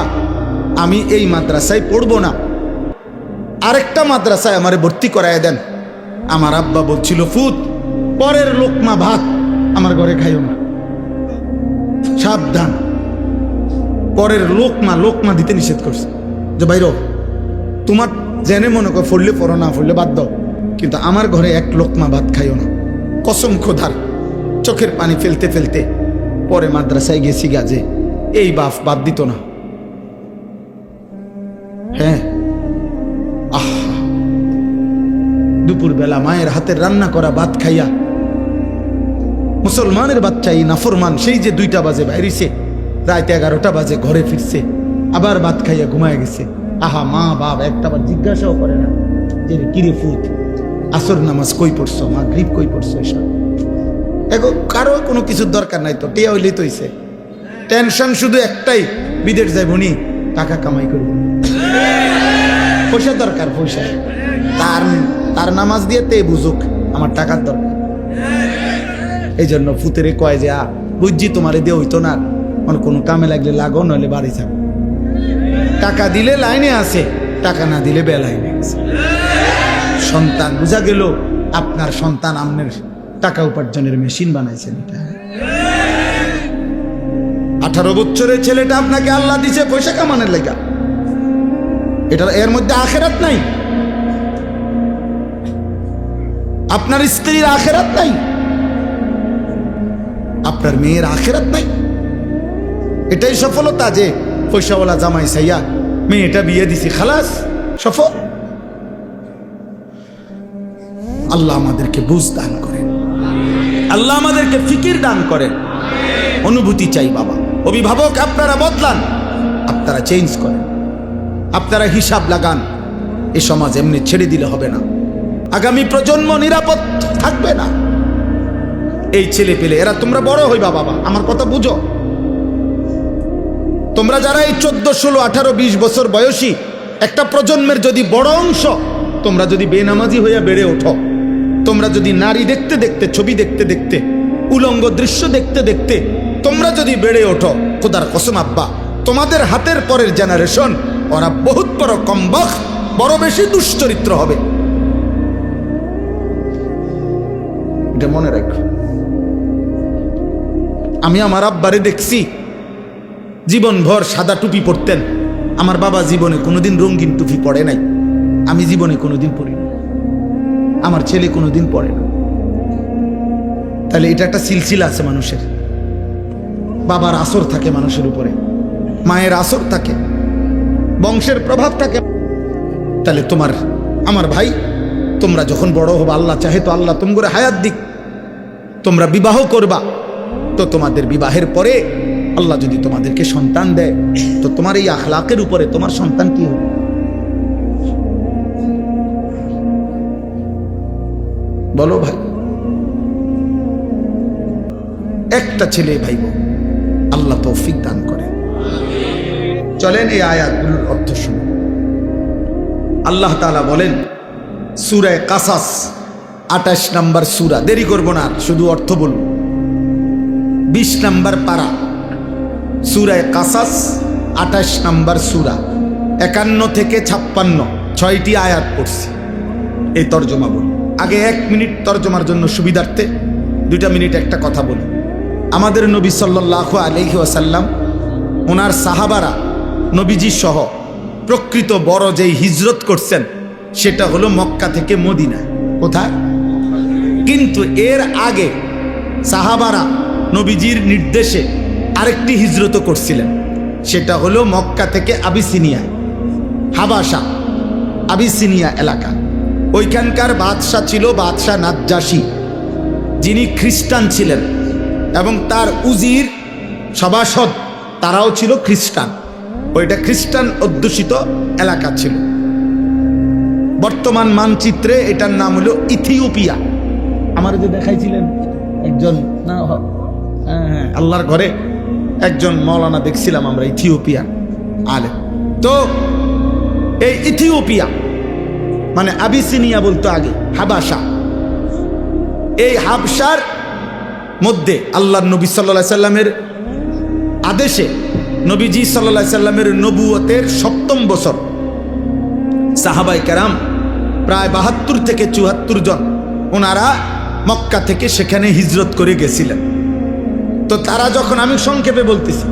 আমি এই মাদ্রাসায় পড়বো না, আরেকটা মাদ্রাসায় আমারে ভর্তি করায় দেন। আমার আব্বা বলছিল, ফুত পরের লোকমা ভাত আমার ঘরে খাইও না, সাবধান। পরের লোকমা দিতে নিষেধ করছে যে বাইর তোমার জেনে মনে কর ফললে পড়ো, না ফললে বাদ দাও, কিন্তু আমার ঘরে এক লোকমা ভাত খাইও না। কসম খোদার, চোখের পানি ফেলতে ফেলতে পরে মাদ্রাসায় গেছি গাজে, এই বাদ দিত না। হ্যাঁ, দুপুরবেলা মায়ের হাতের রান্না করা ভাত খাইয়া মুসলমানের বাচ্চা এই নাফরমান সেই যে 2টা বাজে বাইরেছে, রাত 11টা বাজে ঘরে ফিরছে, আবার ভাত খাইয়া ঘুমায় গেছে। আহা, মা বাপ একটাবার জিজ্ঞাসাও করে না যে কিরে ফুত আসর নামাজ কই পড়ছো, মাগরিব কই পড়ছো। এসব এখন কারো কোনো কিছুর দরকার নাই, তো টিয়া হইলেই তো হইছে। টেনশন শুধু একটাই, বিদেশ যাইব নি, টাকা কামাই করব, পয়সা দরকার, পয়সা। তার নামাজ দিয়ে তে বুঝুক আমার টাকার দরকার। এই জন্য ফুতেরে কয় যে বুঝছি তোমারে দিয়ে হইতো না, মানে কোনো কামে লাগলে লাগো, নইলে বাড়ি যাবো। টাকা দিলে লাইনে আছে, টাকা না দিলে বেলাইনে আছে। সন্তান বুঝা গেল, আপনার সন্তান আপনার টাকা উপার্জনের মেশিন বানাইছেন। এটা 18 বছরের ছেলেটা আপনাকে আল্লাহ দিছে পয়সা কামানোর লেগা, এটা এর মধ্যে আখেরাত নাই। আপনার স্ত্রীর আখেরাত নাই, আপনার মেয়ের আখেরাত নাই। এটাই সফলতা যে পয়সাওয়ালা জামাই সাইয়া মেয়েটা বিয়ে দিছি, খালাস সফল। আল্লাহ আমাদেরকে বুঝ দান করেন, আল্লাহ আমাদেরকে ফিকির দান করেন। অনুভূতি চাই বাবা। অভিভাবক আপনারা বদলান, আপনারা চেঞ্জ করেন, আপনারা হিসাব লাগান। এ সমাজ এমনি ছেড়ে দিলে হবে না, আগামী প্রজন্ম নিরাপদ থাকবে না। এই ছেলে পেলে এরা, তোমরা বড় হইবা বাবা, আমার কথা বুঝো। তোমরা যারা এই 14, 16, 18, 20 বছর বয়সী একটা প্রজন্মের যদি বড় অংশ, তোমরা যদি বেনামাজি হইয়া বেড়ে ওঠো, তোমরা যদি নারী দেখতে দেখতে, ছবি দেখতে দেখতে, উলঙ্গ দৃশ্য দেখতে দেখতে তোমরা যদি বেড়ে ওঠো, খোদার কসম আব্বা, তোমাদের হাতের পরের জেনারেশন ওরা বহুত বড় কমবখ্ত, বড় বেশি দুশ্চরিত্র হবে। এটা মনে রাখো। আমি আমার আব্বারে দেখছি জীবনভর সাদা টুপি পরতেন। আমার বাবা জীবনে কোনোদিন রঙিন টুপি পরে নাই, আমি জীবনে কোনোদিন পরি না, আমার ছেলে কোনোদিন পরে না। তাহলে এটা একটা সিলসিলা আছে মানুষের। বাবার আসর থাকে মানুষের উপরে, মায়ের আসর থাকে, বংশের প্রভাব থাকে। তাহলে তোমার, আমার ভাই, তোমরা যখন বড় হবা, আল্লাহ চাহে তো আল্লাহ তোমাদের হায়াত দিক, তোমরা বিবাহ করবা, তো তোমাদের বিবাহের পরে আল্লাহ যদি তোমাদেরকে সন্তান দেয়, তো তোমার এই আখলাকের উপরে তোমার সন্তান কি হবে? বলো ভাই। একটা ছেলে ভাই, আল্লাহ তৌফিক দান করে। চলেন এই আয়াতগুলোর অর্থ শুনুন। আল্লাহ তাআলা বলেন সূরা কাসাস 28 নম্বর সূরা, দেরি করব না, শুধু অর্থ বলুন। 20 নম্বর পারা, সূরা কাসাস 28 নম্বর সূরা, 51 থেকে 56, 6টি আয়াত পড়ছি। এই তর্জমা বলুন। আগে 1 মিনিট তর্জমার জন্য সুবিধার্থে 2 মিনিট একটা কথা বলি। আমাদের নবী সাল্লাল্লাহু আলাইহি ওয়াসাল্লাম, ওনার সাহাবারা নবীজি সহ প্রকৃত বড় যেই হিজরত করছেন সেটা হলো মক্কা থেকে মদিনা। কোথায়? কিন্তু এর আগে সাহাবারা নবীজির নির্দেশে আরেকটি হিজরত করছিলেন, সেটা হলো মক্কা থেকে আবিসিনিয়া, হাবাসা, আবিসিনিয়া এলাকা। ওইখানকার বাদশাহ ছিল বাদশাহ নাজ্জাশী, যিনি খ্রিস্টান ছিলেন, এবং তার উজির সভাসদ তারাও ছিল খ্রিস্টান। ওইটা খ্রিস্টান অধ্যুষিত এলাকা ছিল। বর্তমান মানচিত্রে এটার নাম হলো ইথিওপিয়া। আমার যে দেখাইছিলেন একজন, না আল্লাহর ঘরে একজন মৌলানা দেখছিলাম আমরা, ইথিওপিয়া আলে। তো এই ইথিওপিয়া মানে আবিসিনিয়া বলতো আগে, হাবাসা। এই হাবসার মধ্যে আল্লাহর নবী সাল্লাল্লাহু সাল্লামের আদেশে নবীজি সাল্লাল্লাহু সাল্লামের নবুয়তের ৭ম বছর সাহাবায়ে কেরাম প্রায় ৭২ থেকে ৭৪ জন ওনারা মক্কা থেকে সেখানে হিজরত করে গেছিলেন। তো তারা যখন, আমি সংক্ষেপে বলতেছি,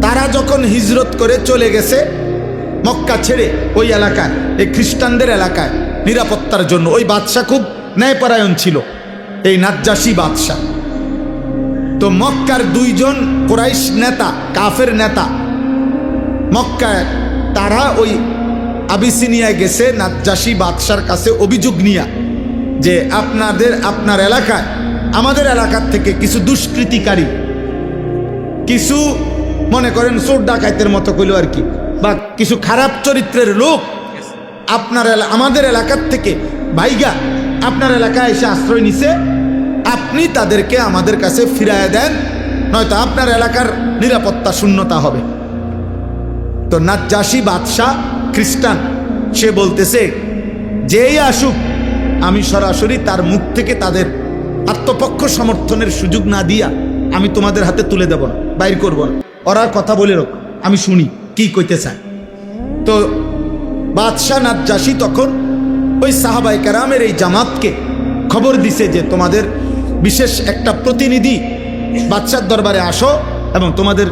তারা যখন হিজরত করে চলে গেছে মক্কা ছেড়ে ওই এলাকায়, এই খ্রিস্টানদের এলাকায় নিরাপত্তার জন্য, ওই বাদশাহ খুব ন্যায়পরায়ণ ছিল, এই নাজ্জাশী বাদশাহ। তো মক্কার 2 জন কুরাইশ নেতা, কাফের নেতা মক্কায়, তারা ওই আবিসিনিয়ায় গেছে নাজ্জাশী বাদশার কাছে অভিযোগ নিয়া যে আপনার এলাকায় আমাদের এলাকার থেকে কিছু দুষ্কৃতিকারী, কিছু মনে করেন চোর ডাকাইতের মতো কইল আর কি, বা কিছু খারাপ চরিত্রের লোক আমাদের এলাকার থেকে ভাইগা আপনার এলাকায় এসে আশ্রয় নিছে। আপনি তাদেরকে আমাদের কাছে ফিরায় দেন, নয়তো আপনার এলাকার নিরাপত্তা শূন্যতা হবে। তো নাজ্জাশী বাদশাহ খ্রিস্টান, সে বলতেছে যেই আসুক আমি সরাসরি তার মুখ থেকে তাদের আত্মপক্ষ সমর্থনের সুযোগ না দিয়া আমি তোমাদের হাতে তুলে দেব না, বাইর করব না, ওরা কথা বলে রাখ, আমি শুনি কি কইতে চায়। তো বাদশাহ নাজ্জাশী তখন ওই সাহাবায়ে কেরামের এই জামাতকে খবর দিছে যে তোমাদের বিশেষ একটা প্রতিনিধি বাদশার দরবারে আসো এবং তোমাদের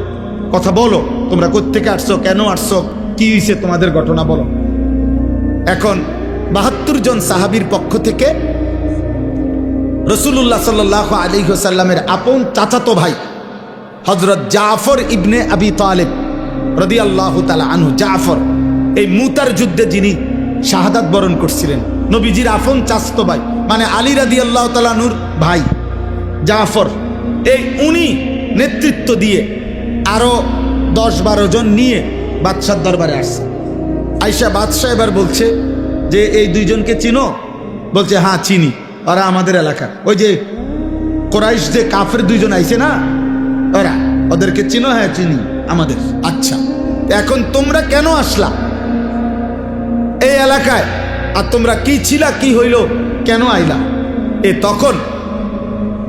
কথা বলো, তোমরা কোত্থেকে আসছো, কেন আসছো, কি হয়েছে তোমাদের ঘটনা বলো। এখন ৭২ জন সাহাবীর পক্ষ থেকে রাসূলুল্লাহ সাল্লাল্লাহু আলাইহি ওয়াসাল্লামের আপন চাচাতো ভাই হযরত জাফর ইবনে আবি তালিব রাদিয়াল্লাহু তাআলা আনহু, জাফর এই মুতার যুদ্ধে যিনি শাহাদাত বরণ করছিলেন, নবীজির আপন চাচাতো ভাই, মানে আলী রাদিয়াল্লাহু তাআলা আনহুর ভাই জাফর, এই উনি নেতৃত্ব দিয়ে আরো 10-12 জন নিয়ে বাদশার দরবারে আসছে। আয়েশা বাদশাহ এবার বলছে যে এই 2 জনকে চিনো? বলছে হ্যাঁ চিনি, ওরা আমাদের এলাকার, ওই যে কুরাইশ যে কাফের 2 জন আইছে না, ওরা, ওদেরকে চিনো? হ্যাঁ চিনি, আমাদের। আচ্ছা, এখন তোমরা কেন আসলা এই এলাকায়, আর তোমরা কি ছিলা, কি হইল, কেন আইলা? তখন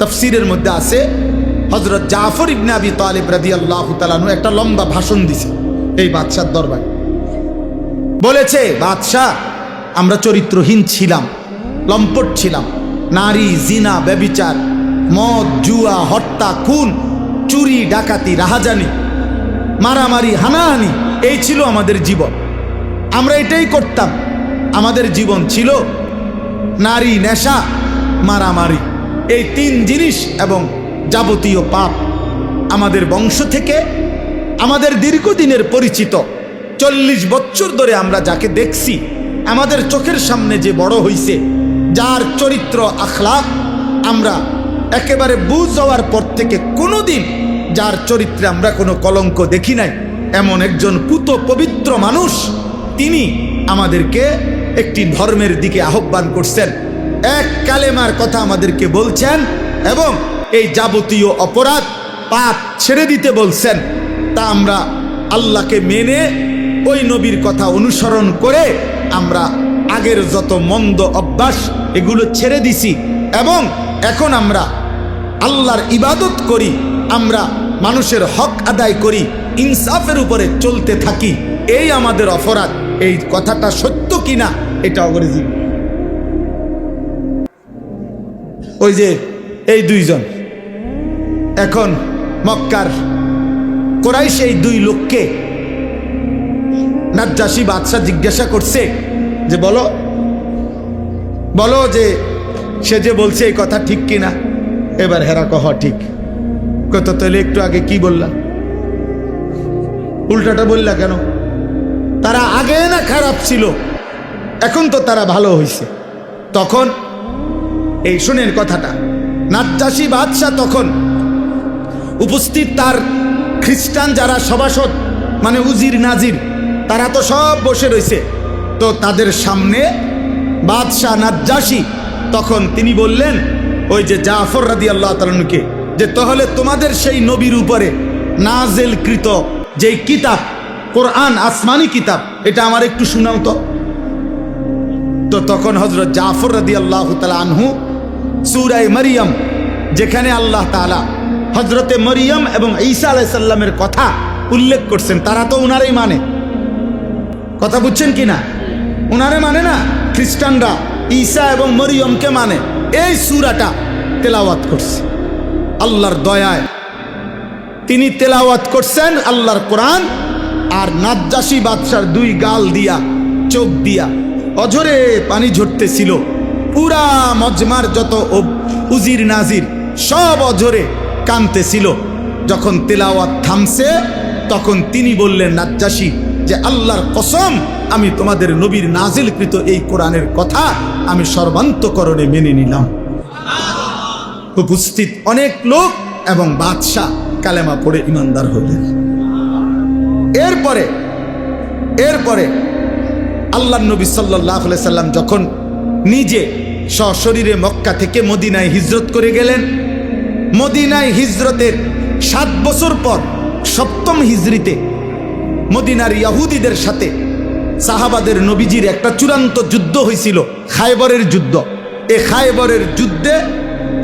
তাফসীরের মধ্যে আছে হযরত জাফর ইবনে আবি তালিব রাদিয়াল্লাহু তাআলা আনহু একটা লম্বা ভাষণ দিছে এই বাদশার দরবারে। বলেছে, বাদশাহ আমরা চরিত্রহীন ছিলাম, লম্পট ছিলাম, নারী, জিনা, ব্যভিচার, মদ, জুয়া, হত্যা, খুন, চুরি, ডাকাতি, রাহাজানি, মারামারি, হানাহানি, এই ছিল আমাদের জীবন। আমরা এটাই করতাম। আমাদের জীবন ছিল নারী, নেশা, মারামারি, এই 3 জিনিস এবং যাবতীয় পাপ। আমাদের বংশ থেকে আমাদের দীর্ঘদিনের পরিচিত 40 বছর ধরে আমরা যাকে দেখছি, আমাদের চোখের সামনে যে বড় হইছে, যার চরিত্র আখলাক আমরা একেবারে বুঝ যাওয়ার পর থেকে কোনোদিন যার চরিত্রে আমরা কোনো কলঙ্ক দেখি নাই, এমন একজন পুত পবিত্র মানুষ, তিনি আমাদেরকে একটি ধর্মের দিকে আহ্বান করছেন, এক কালেমার কথা আমাদেরকে বলছেন এবং এই যাবতীয় অপরাধ পাপ ছেড়ে দিতে বলছেন। তা আমরা আল্লাহকে মেনে ওই নবীর কথা অনুসরণ করে আমরা আগের যত মন্দ অভ্যাস এগুলো ছেড়ে দিছি এবং এখন আমরা আল্লাহর ইবাদত করি, আমরা মানুষের হক আদায় করি, ইনসাফের উপরে চলতে থাকি, এই আমাদের অপরাধ। এই কথাটা সত্য কিনা এটা অগ্রজি। ওই যে এই 2 জন এখন মক্কার কুরাইশ এই 2 লোককে নাজ্জাশী বাদশাহ জিজ্ঞাসা করছে যে বলো বলো যে সে যে বলছে এই কথা ঠিক কিনা। এবার হেরা কহ ঠিক কত, তাহলে একটু আগে কি বললা, উল্টাটা বললা কেন? তারা আগে না খারাপ ছিল, এখন তো তারা ভালো হয়েছে। তখন এই শুনেন কথাটা, নাজ্জাশী বাদশাহ তখন উপস্থিত তার খ্রিস্টান যারা সভাসদ মানে উজির নাজির, তারা তো সব বসে রয়েছে। তো তাদের সামনে বাদশাহ নাজ্জাশী তখন তিনি বললেন ওই যে জাফর রাদিয়াল্লাহু তাআলা আনহুকে, যে তাহলে তোমাদের সেই নবীর উপরে নাজিলকৃত যেই কিতাব কোরআন, আসমানি কিতাব, এটা আমার একটু শোনাও তো। তো তখন হযরত জাফর রাদিয়াল্লাহু তাআলা আনহু সূরা মারইয়াম, যেখানে আল্লাহ তাআলা হযরতে মরিয়ম এবং ঈসা আলাইহিস সালামের কথা উল্লেখ করছেন, তারা তো উনারই মানে, কথা বুঝছেন কিনা? উনারে মানে না, খ্রিস্টানরা ঈসা এবং মরিয়মকে মানে। এই সূরাটা তেলাওয়াত করছে আল্লাহর দয়ায়, তিনি তেলাওয়াত করছেন আল্লাহর কোরআন। আর নাজ্জাশী বাদশার দুই গাল দিয়া, চোখ দিয়া অঝরে পানি ঝরতেছিল। পুরা মজমার যত উজির নাজির সব অঝরে কাঁদতেছিল। যখন তেলাওয়াত থামছে তখন তিনি বললেন নাজ্জাশী যে আল্লাহর কসম, আমি তোমাদের নবীর নাজিলকৃত এই কোরআনের কথা আমি সর্বান্তকরণে মেনে নিলাম। উপস্থিত অনেক লোক এবং বাদশাহ কালেমা পড়ে ইমানদার হলেন। এরপরে আল্লাহর নবী সাল্লাল্লাহু আলাইহি সাল্লাম যখন নিজে সশরীরে মক্কা থেকে মদিনায় হিজরত করে গেলেন, মদিনায় হিজরতের 7 বছর পর 7ম হিজরিতে মদিনার ইহুদিদের সাথে সাহাবাদের নবীজির একটা চূড়ান্ত যুদ্ধ হয়েছিল, খায়বরের যুদ্ধ। এই খায়বরের যুদ্ধে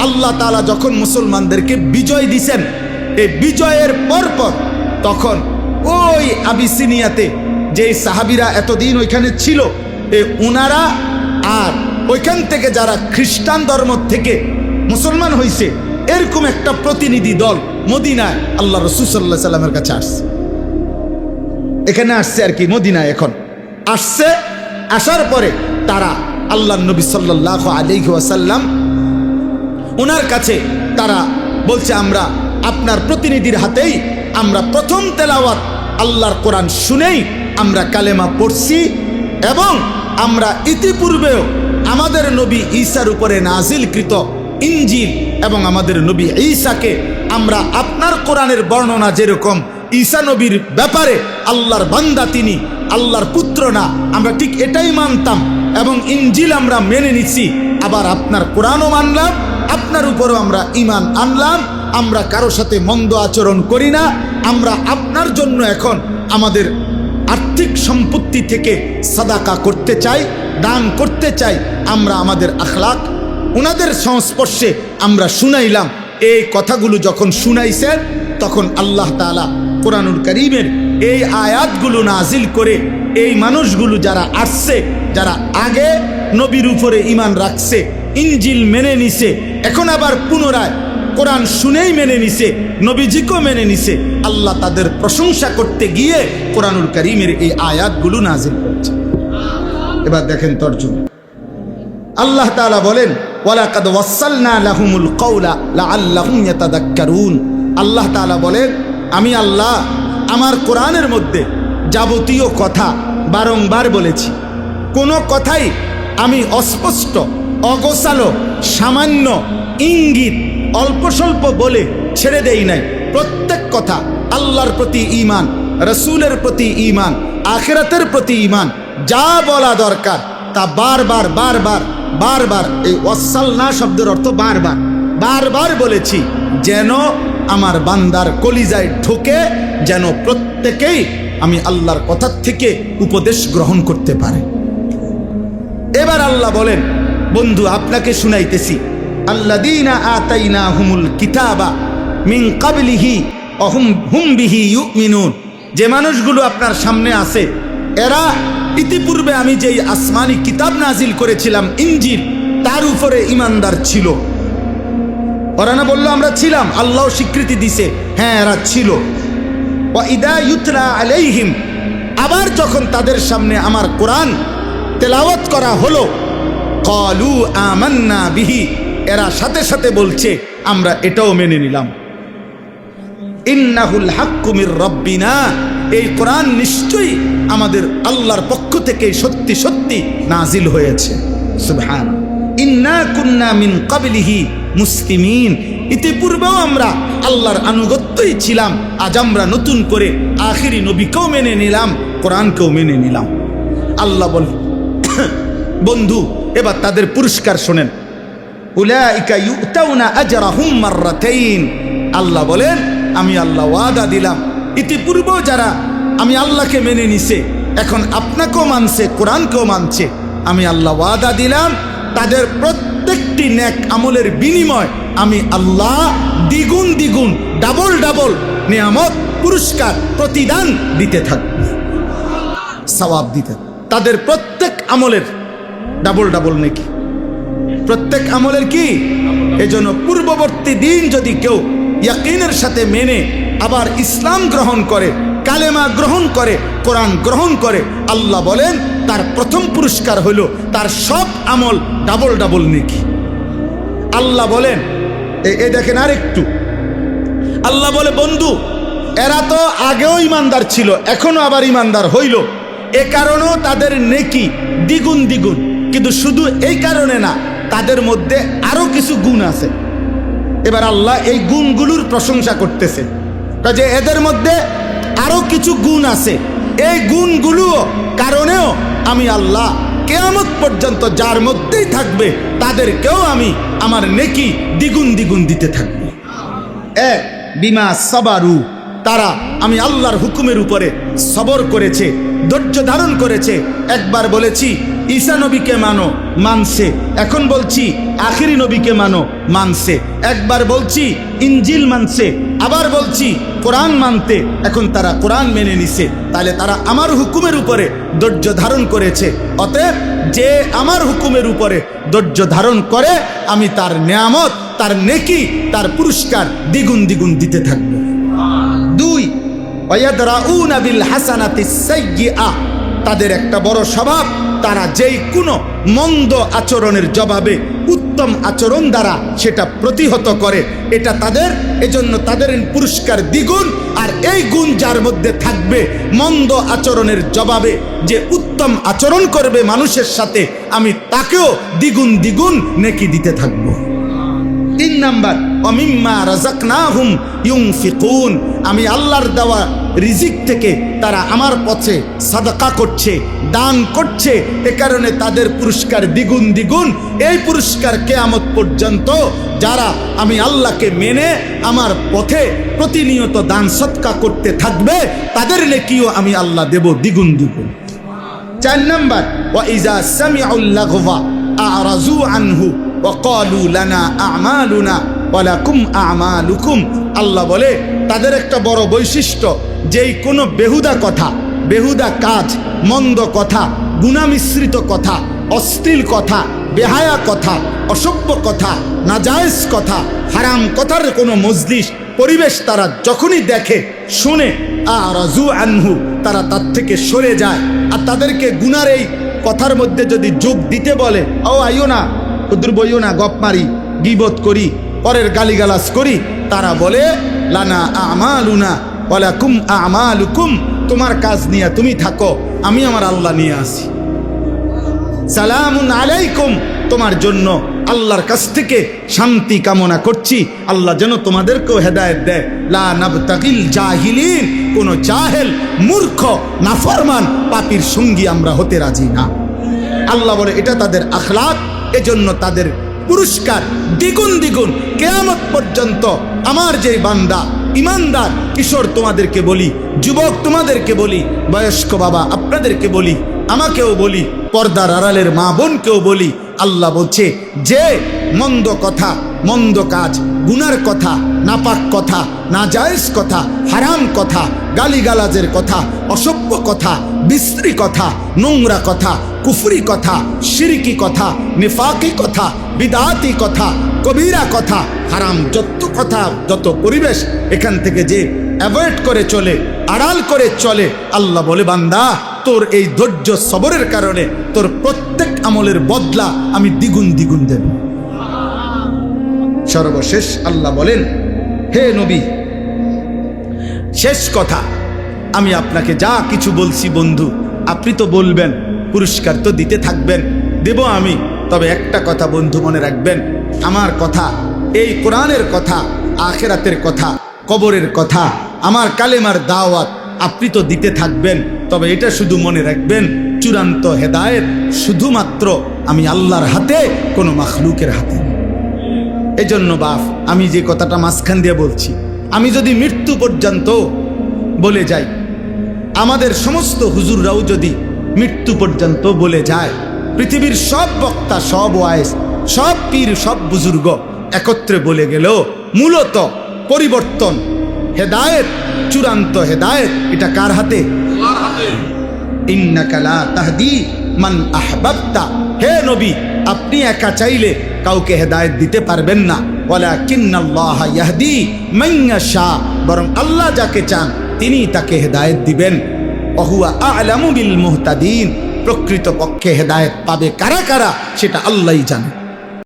আল্লাহ তাআলা যখন মুসলমানদেরকে বিজয় দিছেন, এই বিজয়ের পরপর তখন ওই আবিসিনিয়াতে যে সাহাবীরা এতদিন ওইখানে ছিল, উনারা আর ওইখান থেকে যারা খ্রিস্টান ধর্ম থেকে মুসলমান হয়েছে, এরকম একটা প্রতিনিধি দল মদিনায় আল্লাহ রাসূল সাল্লাল্লাহু আলাইহি সাল্লামের কাছে আসছে। এখানে আসছে আর কি, মদিনায় এখন আসছে। আসার পরে তারা আল্লাহর নবী সাল্লাল্লাহু আলাইহি ওয়াসাল্লাম ওনার কাছে তারা বলছে, আমরা আপনার প্রতিনিধির হাতেই আমরা প্রথম তেলাওয়াত আল্লাহর কোরআন শুনেই আমরা কালেমা পড়ছি, এবং আমরা ইতিপূর্বেও আমাদের নবী ঈসার উপরে নাজিলকৃত ইনজিল এবং আমাদের নবী ঈসাকে আমরা আপনার কোরআনের বর্ণনা যেরকম ঈসা নবীর ব্যাপারে আল্লাহর বান্দা, তিনি আল্লাহর পুত্র না, আমরা ঠিক এটাই মানতাম এবং ইনজিল আমরা মেনে নিছি। আবার আপনার কোরআনও মানলাম, আপনার উপরও আমরা ঈমান আনলাম। আমরা কারো সাথে মন্দ আচরণ করি না। আমরা আপনার জন্য এখন আমাদের আর্থিক সম্পত্তি থেকে সাদাকা করতে চাই, দান করতে চাই। আমরা আমাদের আখলাক ওনাদের সংস্পর্শে আমরা শুনাইলাম। এই কথাগুলো যখন শুনাইছেন তখন আল্লাহ তাআলা কোরআনুল কারীমের এই আয়াতগুলো নাজিল করে এই মানুষগুলো যারা আসছে, যারা আগে নবীর উপরে ঈমান রাখছে, ইনজিল মেনে নিছে, এখন আবার পুনরায় কোরআন শুনেই মেনে নিছে, নবীজিকেও মেনে নিছে, আল্লাহ তাদের প্রশংসা করতে গিয়ে কোরআনুল কারীমের এই আয়াতগুলো নাজিল করেছে। এবার দেখেন তরজমা। আল্লাহ তাআলা বলেন, ওয়ালাকাদ ওয়াসালনা লাহুমুল কওলা লাআল্লাহুম ইয়াতাযাক্কারুন। আল্লাহ তাআলা বলেন, আমি আল্লাহ আমার কোরআনের মধ্যে যাবতীয় কথা বারংবার বলেছি। কোনো কথাই আমি অস্পষ্ট, অগোছালো, সামান্য ইঙ্গিত অল্প স্বল্প বলে ছেড়ে দেই নাই। প্রত্যেক কথা আল্লাহর প্রতি ঈমান, রাসূলের প্রতি ঈমান, আখিরাতের প্রতি ঈমান, যা বলা দরকার তা বারবার বারবার বারবার, এই ওয়াসালনা শব্দের অর্থ বারবার বারবার বলেছি, যেন আমার বান্দার কলিজায় ঢোকে, যেন প্রত্যেকেই আমি আল্লাহর কথা থেকে উপদেশ গ্রহণ করতে পারে। এবার আল্লাহ বলেন, বন্ধু আপনাকে শুনাইতেছি, আল্লাযীনা আতাইনাহুমুল কিতাবা মিন ক্বাবলিহি ওয়া হুম বিহি ইউমিনুন। যে মানুষগুলো আপনার সামনে আছে, এরা ইতিপূর্বে আমি যেই আসমানি কিতাব নাজিল করেছিলাম ইনজিল, তার উপরে ঈমানদার ছিল। ওরা না বললো আমরা ছিলাম, আল্লাহ স্বীকৃতি দিছে, হ্যাঁ এরা ছিল। ওয়া ইদা ইউতলা আলাইহিম, আবার যখন তাদের সামনে আমার কোরআন তেলাওয়াত করা হলো, ক্বালু আমান্না বিহি, এরা সাথে সাথে বলছে আমরা এটাও মেনে নিলাম। ইন্নাহুল হাক্কু মির রাব্বিনা, এই কোরআন নিশ্চয়ই আমাদের আল্লাহর পক্ষ থেকে সত্যি সত্যি নাজিল হয়েছে। সুবহানাল্লাহ। ইন্না কুন্না মিন ক্বাবলিহি মুসলিমিন, ইতিপূর্বেও আমরা আল্লাহর আনুগত্যই ছিলাম, আজ আমরা নতুন করে আখিরি নবীকেও মেনে নিলাম, কোরআনকেও মেনে নিলাম। আল্লাহ বলেন বন্ধু এবার তাদের পুরস্কার শোনেন। উলাইকা ইউতাউনা আজরাহুম মাররাতাইন, আল্লাহ বলেন আমি আল্লাহ ওয়াদা দিলাম ইতিপূর্বেও যারা আমি আল্লাহকে মেনে নিছে, এখন আপনাকেও মানছে, কোরআনকেও মানছে, আমি আল্লাহ ওয়াদা দিলাম তাদের প্রত্যেকটি নেক আমলের বিনিময় আমি আল্লাহ দ্বিগুণ দ্বিগুণ ডাবল ডাবল নিয়ামত পুরস্কার প্রতিদান দিতে থাকব, সওয়াব দিতে। তাদের প্রত্যেক আমলের ডাবল ডাবল নেকি, প্রত্যেক আমলের কি। এজন্য পূর্ববর্তী দিন যদি কেউ ইয়াকিনের সাথে মেনে আবার ইসলাম গ্রহণ করে, কালেমা গ্রহণ করে, কোরআন গ্রহণ করে, আল্লাহ বলেন তার প্রথম পুরস্কার হলো তার সব আমল ডাবল ডাবল নেকি। আল্লাহ বলেন এ দেখেন আরেকটু, আল্লাহ বলে বন্ধু এরা তো আগেও ইমানদার ছিল, এখনো আবার ইমানদার হইল, এ কারণেও তাদের নেকি দ্বিগুণ দ্বিগুণ। কিন্তু শুধু এই কারণে না, তাদের মধ্যে আরো কিছু গুণ আছে। এবার আল্লাহ এই গুণগুলোর প্রশংসা করতেছে যে এদের মধ্যে আরো কিছু গুণ আছে, এই গুণগুলো কারণেও আমি আল্লাহ কিয়ামত পর্যন্ত যার মধ্যেই থাকবে তাদেরকেও আমি আমার নেকি দ্বিগুণ দ্বিগুণ দিতে থাকবো। এক, বিমা সাবারু, তারা আমি আল্লাহর হুকুমের উপরে সবর করেছে, ধৈর্য ধারণ করেছে। একবার বলেছি ঈসা নবীকে মানো, মানছে। এখন বলছি আখিরি নবীকে মানো, মানছে। একবার বলছি ইনজিল মানছে, আবার বলছি কোরআন মানতে, এখন তারা কোরআন মেনে নিছে। তাহলে তারা আমার হুকুমের উপরে ধৈর্য ধারণ করেছে। অতএব যে আমার হুকুমের উপরে ধৈর্য ধারণ করে আমি তার নিয়ামত, তার নেকি, তার পুরস্কার দ্বিগুণ দ্বিগুণ দিতে থাকবো। দুই, ওয়ায়াদরাউনা বিল হাসানাতিস সাইয়্যিআহ, তাদের একটা বড় স্বভাব, তারা যেই কোনো মন্দ আচরণের জবাবে উত্তম আচরণ দ্বারা সেটা প্রতিহত করে, এটা তাদের, এজন্য তাদের পুরস্কার দ্বিগুণ। আর এই গুণ যার মধ্যে থাকবে, মন্দ আচরণের জবাবে যে উত্তম আচরণ করবে মানুষের সাথে, আমি তাকেও দ্বিগুণ দ্বিগুণ নেকি দিতে থাকবো। তিন নাম্বার, ওয়ামিম্মা রাযাকনাহুম ইউনফিকুন, আমি আল্লাহর দেওয়া রিজিক থেকে তারা আমার পথে সাদাকা করছে, দান করছে, এ কারণে তাদের পুরস্কার দ্বিগুণ দ্বিগুণ। এই পুরস্কার কিয়ামত পর্যন্ত যারা আমি আল্লাহকে মেনে আমার পথে প্রতিনিয়ত দান সদকা করতে থাকবে, তাদের নেকিও আমি আল্লাহ দেব দ্বিগুণ দ্বিগুণ। চার নাম্বার, ওয়া ইযা সামিউল লাগওয়া আ'রাযু আনহু ওয়া ক্বালু লানা আমালুনা ওয়া লাকুম আমালুকুম, আল্লাহ বলে তাদের একটা বড় বৈশিষ্ট্য, যেই কোনো বেহুদা কথা, বেহুদা কাজ, মন্দ কথা, গুনামিশ্রিত কথা, অশ্লীল কথা, বেহায়া কথা, অসভ্য কথা, নাজায়েজ কথা, হারাম কথার কোনো মজলিস পরিবেশ তারা যখনই দেখে শুনে, আ'রাযু আনহু, তারা তার থেকে সরে যায়। আর তাদেরকে গুনার এই কথার মধ্যে যদি যোগ দিতে বলে, ও আইও না, উদ্র বইও না, গপ মারি, গীবত করি, পরের গালিগালাজ করি, তারা বলে লানা আমালুনা ওয়া লাকুম আমালুকুম, তোমার কাজ নিয়ে তুমি থাকো, আমি আমার আল্লাহ নিয়ে আসি। সালামুন আলাইকুম, তোমার জন্য আল্লাহর কাছ থেকে শান্তি কামনা করছি, আল্লাহ যেন তোমাদেরকেও হেদায়েত দেয়। লা নাবতাগিল জাহিলিন, কোন জাহেল, মূর্খ, নাফরমান, পাপীর সঙ্গী আমরা হতে রাজি না। আল্লাহ বলে এটা তাদের আখলাক, এজন্য তাদের পুরস্কার দ্বিগুণ দ্বিগুণ কিয়ামত পর্যন্ত। আমার যে বান্দা ইমানদার, কিশোর তোমাদেরকে বলি, যুবক তোমাদেরকে বলি, বয়স্ক বাবা আপনাদেরকে বলি, আমাকেও বলি, পর্দার আড়ালের মা বোনকেও বলি, আল্লাহ বলছে যে মন্দ কথা, মন্দ কাজ, গুনার কথা, নাপাক কথা, নাজায়েজ কথা, হারাম কথা, গালিগালাজের কথা, অসভ্য কথা, বিশ্রী কথা, নোংরা কথা, কুফরি কথা, শিরকি কথা, নিফাকি কথা, বিদআতি কথা, কবিরা কথা, হারাম যত কথা, যত পরিবেশ, এখান থেকে যে অ্যাভয়েড করে চলে, আড়াল করে চলে, আল্লাহ বলে বান্দা তোর এই ধৈর্য সবরের কারণে তোর প্রত্যেক আমলের বদলা আমি দ্বিগুণ দ্বিগুণ দেব। সর্বশেষ আল্লাহ বলেন, হে নবী, শেষ কথা, আমি আপনাকে যা কিছু বলছি বন্ধু আপনি তো বলবেন, পুরস্কার তো দিতে থাকবেন, দেব আমি। তবে একটা কথা বন্ধু মনে রাখবেন, আমার কথা, এই কোরআনের কথা, আখিরাতের কথা, কবরের কথা, আমার কালেমার দাওয়াত আপনি তো দিতে থাকবেন। তবে এটা শুধু মনে রাখবেন, চূড়ান্ত হেদায়েত শুধুমাত্র আমি আল্লাহর হাতে, কোনো মাখলুকের হাতে। এজন্য বাপ, আমি যে কথাটা মাঝখান দিয়ে বলছি, আমি যদি মৃত্যু পর্যন্ত বলে যাই, আমাদের সমস্ত হুজুররাও যদি মৃত্যু পর্যন্ত বলে যায়, পৃথিবীর সব বক্তা, সব ওয়াইজ, সব পীর, সব বুজুর্গ একত্রে বলে গেল, মূলত পরিবর্তন, হেদায়েত, চূড়ান্ত হেদায়েত এটা কার হাতে? ইন্নাকা লা তাহদি মান আহবাবতা, হে নবী, আপনি একা চাইলে কাউকে হেদায়েত দিতে পারবেন না। ওয়ালাকিন্নাল্লাহ ইয়াহদি মান ইয়াশা, বরং আল্লাহ যাকে চান তিনি তাকে হেদায়েত দিবেন। ওহুয়া আ'লামু বিল মুহতাদিন, প্রকৃতপক্ষে হেদায়েত পাবে কারা কারা সেটা আল্লাহই জানে।